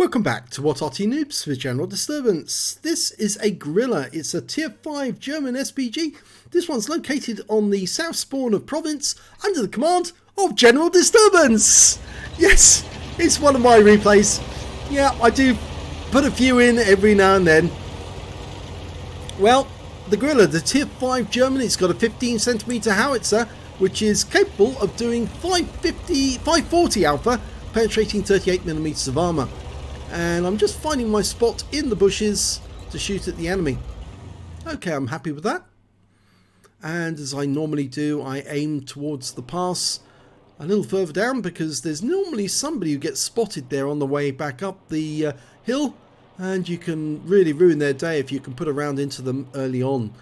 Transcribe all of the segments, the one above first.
Welcome back to What Arty Noobs with General Disturbance. This is a Grille. It's a tier 5 German SPG. This one's located on the south spawn of province under the command of General Disturbance. Yes, it's one of my replays. Yeah, I do put a few in every now and then. Well, the Grille, the tier 5 German, it's got a 15cm howitzer, which is capable of doing 540 alpha, penetrating 38mm of armour. And I'm just finding my spot in the bushes to shoot at the enemy. Okay, I'm happy with that. And as I normally do, I aim towards the pass a little further down, because there's normally somebody who gets spotted there on the way back up the hill, and you can really ruin their day if you can put a round into them early on.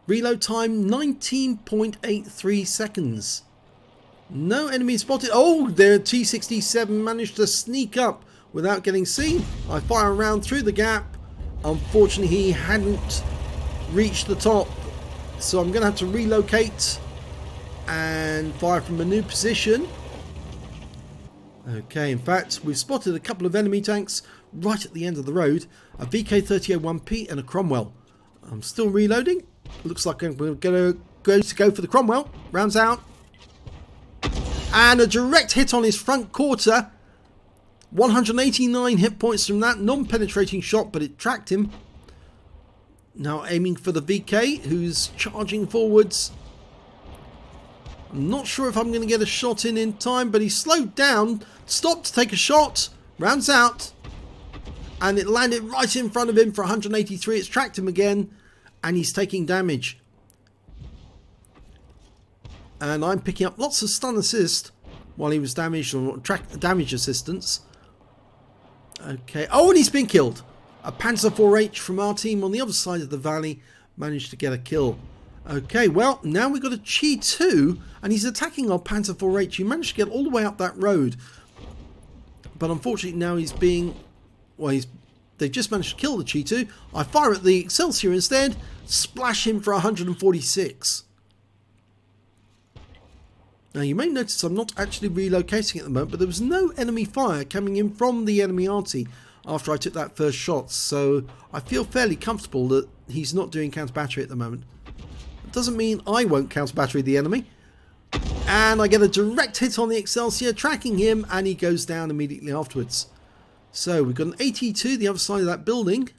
Reload time 19.83 seconds. No enemy spotted. Oh, their T-67 managed to sneak up without getting seen. I fire a round through the gap. Unfortunately, he hadn't reached the top, so I'm going to have to relocate and fire from a new position. Okay, in fact, we've spotted a couple of enemy tanks right at the end of the road. A VK3001P and a Cromwell. I'm still reloading. Looks like I'm going to go for the Cromwell. Rounds out. And a direct hit on his front quarter. 189 hit points from that. Non-penetrating shot, but it tracked him. Now aiming for the VK, who's charging forwards. I'm not sure if I'm going to get a shot in time, but he slowed down. Stopped to take a shot. Rounds out. And it landed right in front of him for 183. It's tracked him again. And he's taking damage. And I'm picking up lots of stun assist while he was damaged, or damage assistance. Okay. Oh, and he's been killed. A Panzer 4H from our team on the other side of the valley managed to get a kill. Okay, well, now we've got a Chi 2, and he's attacking our Panzer 4H. He managed to get all the way up that road. But unfortunately now he's being... Well, they've just managed to kill the Chi 2. I fire at the Excelsior instead. Splash him for 146. Now you may notice I'm not actually relocating at the moment, but there was no enemy fire coming in from the enemy Arty after I took that first shot, so I feel fairly comfortable that he's not doing counter battery at the moment. It doesn't mean I won't counter battery the enemy. And I get a direct hit on the Excelsior, tracking him, and he goes down immediately afterwards. So we've got an AT2 the other side of that building,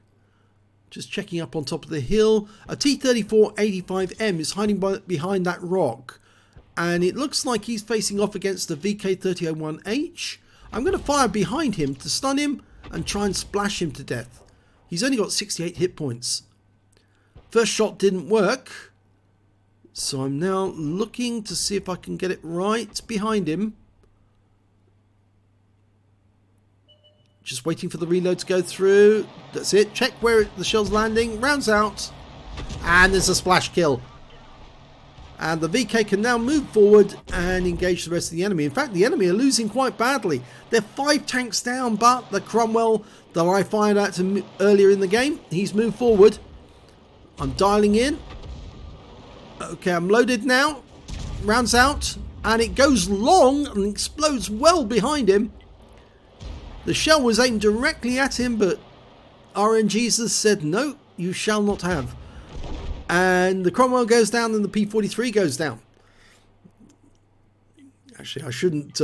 just checking up on top of the hill. A T-34-85M is hiding behind that rock. And it looks like he's facing off against the VK3001H. I'm going to fire behind him to stun him and try and splash him to death. He's only got 68 hit points. First shot didn't work. So I'm now looking to see if I can get it right behind him. Just waiting for the reload to go through. That's it. Check where the shell's landing. Rounds out. And there's a splash kill. And the VK can now move forward and engage the rest of the enemy. In fact, the enemy are losing quite badly. They're 5 tanks down, but the Cromwell that I fired at him earlier in the game, he's moved forward. I'm dialing in. Okay, I'm loaded now. Rounds out. And it goes long and explodes well behind him. The shell was aimed directly at him, but RNGesus said, no, you shall not have. And the Cromwell goes down and the P-43 goes down. Actually, I shouldn't...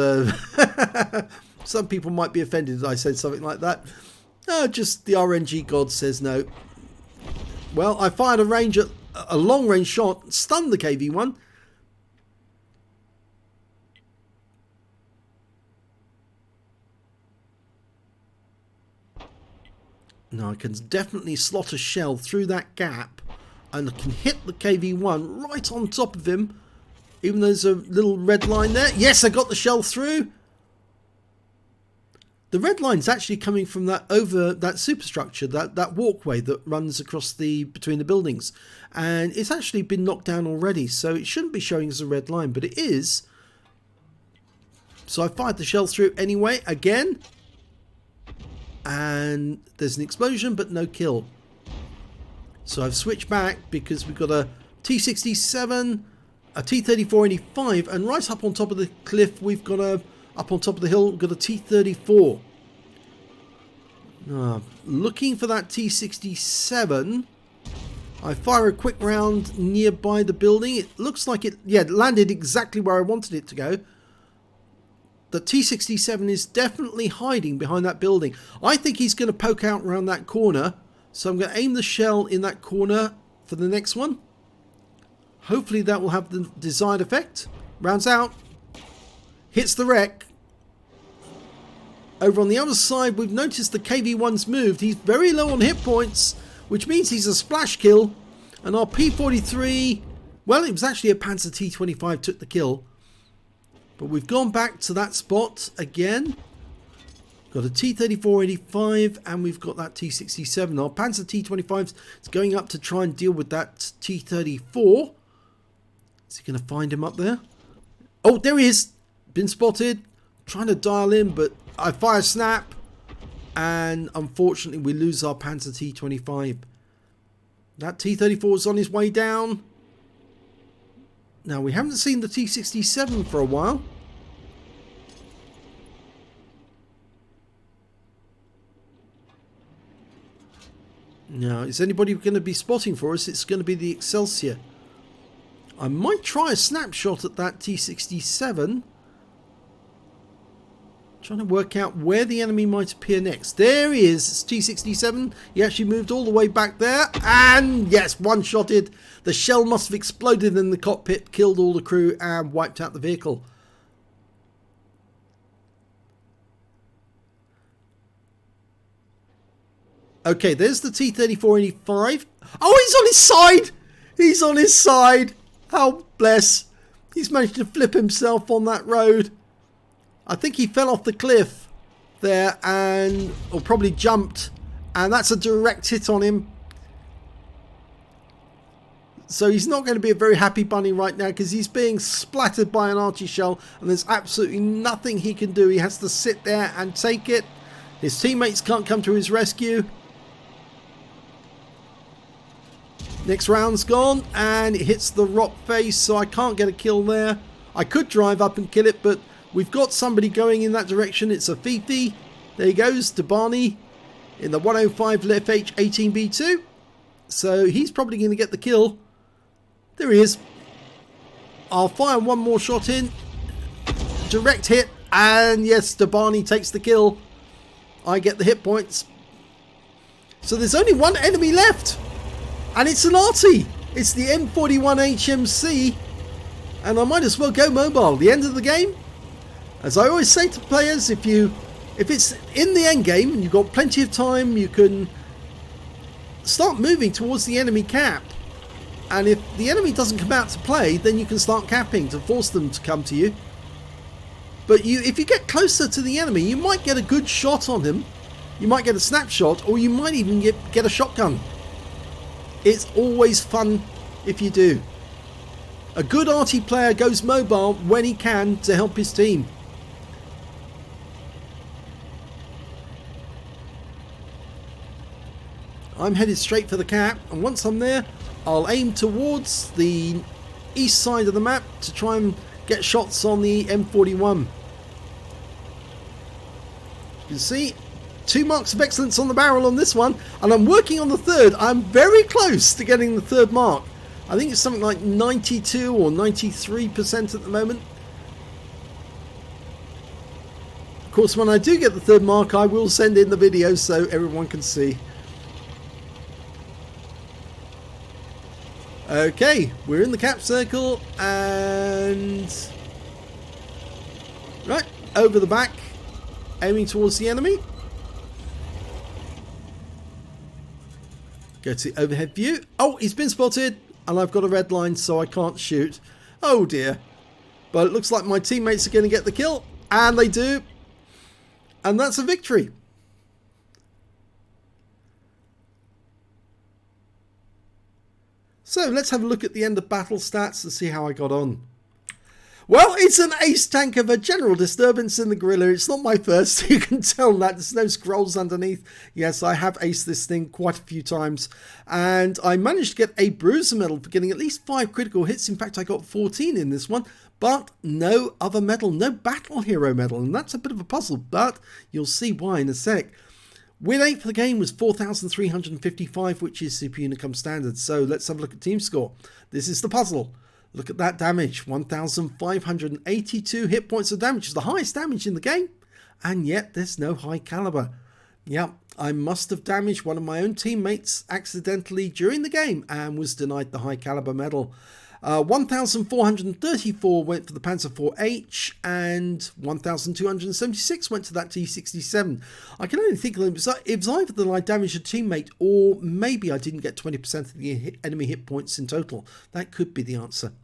some people might be offended that I said something like that. Just the RNG god says no. Well, I fired a long-range shot, stunned the KV-1. Now I can definitely slot a shell through that gap. And I can hit the KV-1 right on top of him. Even though there's a little red line there. Yes, I got the shell through. The red line's actually coming from that superstructure, that walkway that runs across between the buildings. And it's actually been knocked down already, so it shouldn't be showing as a red line, but it is. So I fired the shell through anyway, again. And there's an explosion, but no kill. So I've switched back because we've got a T-67, a T-34-85, and right up on top of the cliff we've got a Up on top of the hill, we've got a T-34. Looking for that T-67. I fire a quick round nearby the building. It looks like it landed exactly where I wanted it to go. The T-67 is definitely hiding behind that building. I think he's going to poke out around that corner. So I'm going to aim the shell in that corner for the next one. Hopefully that will have the desired effect. Rounds out. Hits the wreck. Over on the other side, we've noticed the KV-1's moved. He's very low on hit points, which means he's a splash kill. And our P-43, well, it was actually a Panzer T-25 took the kill. But we've gone back to that spot again. Got a T-34-85 and we've got that T-67. Our Panzer T-25 is going up to try and deal with that T-34. Is he going to find him up there? Oh, there he is. Been spotted. Trying to dial in, but I fire snap. And unfortunately, we lose our Panzer T-25. That T-34 is on his way down. Now, we haven't seen the T-67 for a while. Now, is anybody going to be spotting for us? It's going to be the Excelsior. I might try a snapshot at that T-67. Trying to work out where the enemy might appear next. There he is. It's T-67. He actually moved all the way back there. And yes, one-shotted. The shell must have exploded in the cockpit, killed all the crew and wiped out the vehicle. Okay, there's the T-34-85. Oh, he's on his side! He's on his side! How bless. He's managed to flip himself on that road. I think he fell off the cliff there and or probably jumped, and that's a direct hit on him. So he's not going to be a very happy bunny right now because he's being splattered by an Arty shell and there's absolutely nothing he can do. He has to sit there and take it. His teammates can't come to his rescue. Next round's gone and it hits the rock face, so I can't get a kill there. I could drive up and kill it, but we've got somebody going in that direction. It's a Fifi. There he goes, to Barney in the 105 FH 18B2. So he's probably going to get the kill. There he is. I'll fire one more shot in. Direct hit. And yes, Barney takes the kill. I get the hit points. So there's only one enemy left. And it's an Arty. It's the M41 HMC. And I might as well go mobile. The end of the game. As I always say to players, if it's in the end game and you've got plenty of time, you can start moving towards the enemy cap. And if the enemy doesn't come out to play, then you can start capping to force them to come to you. But if you get closer to the enemy, you might get a good shot on him. You might get a snapshot, or you might even get a shotgun. It's always fun if you do. A good Arty player goes mobile when he can to help his team. I'm headed straight for the cap, and once I'm there, I'll aim towards the east side of the map to try and get shots on the M41. You can see 2 marks of excellence on the barrel on this one, and I'm working on the third. I'm very close to getting the third mark. I think it's something like 92 or 93% at the moment. Of course, when I do get the third mark, I will send in the video so everyone can see. Okay, we're in the cap circle and right over the back, aiming towards the enemy. Go to the overhead view. Oh, he's been spotted and I've got a red line, so I can't shoot. Oh dear. But it looks like my teammates are going to get the kill, and they do. And that's a victory. So let's have a look at the end of battle stats and see how I got on. Well, it's an ace tank of a general disturbance in the Grille. It's not my first. You can tell that there's no scrolls underneath. Yes, I have aced this thing quite a few times. And I managed to get a bruiser medal for getting at least 5 critical hits. In fact, I got 14 in this one. But no other medal, no battle hero medal. And that's a bit of a puzzle, but you'll see why in a sec. Win 8 for the game was 4,355, which is Super Unicum standard. So let's have a look at team score. This is the puzzle. Look at that damage, 1,582 hit points of damage is the highest damage in the game, and yet there's no high caliber. Yeah, I must have damaged one of my own teammates accidentally during the game and was denied the high caliber medal. 1,434 went for the Panzer IV-H and 1,276 went to that T-67. I can only think it was either that I damaged a teammate or maybe I didn't get 20% of the enemy hit points in total. That could be the answer.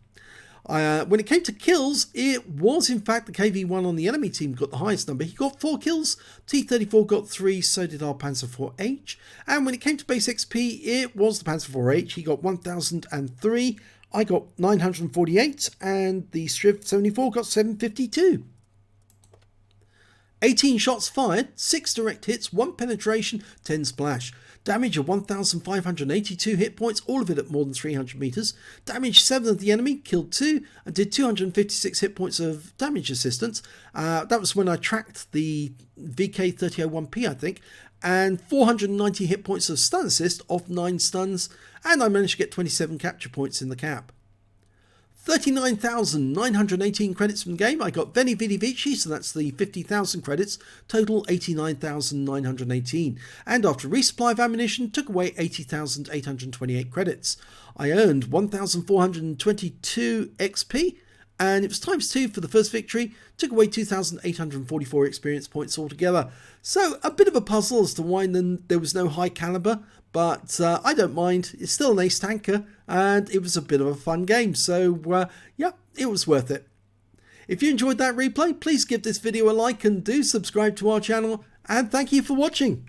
When it came to kills, it was in fact the KV-1 on the enemy team got the highest number. He got 4 kills, T-34 got 3, so did our Panzer IV-H. And when it came to base XP, it was the Panzer IV-H. He got 1,003. I got 948 and the Striv 74 got 752. 18 shots fired, 6 direct hits, 1 penetration, 10 splash. Damage of 1,582 hit points, all of it at more than 300 meters. Damage 7 of the enemy, killed 2 and did 256 hit points of damage assistance. That was when I tracked the VK3001P, I think. And 490 hit points of stun assist off 9 stuns, and I managed to get 27 capture points in the cap. 39,918 credits from the game. I got Veni Vidi Vici, so that's the 50,000 credits, total 89,918. And after resupply of ammunition, took away 80,828 credits. I earned 1,422 XP, and it was times 2 for the first victory, took away 2,844 experience points altogether. So a bit of a puzzle as to why there was no high caliber, but I don't mind. It's still an ace tanker, and it was a bit of a fun game. So yeah, it was worth it. If you enjoyed that replay, please give this video a like and do subscribe to our channel, and thank you for watching.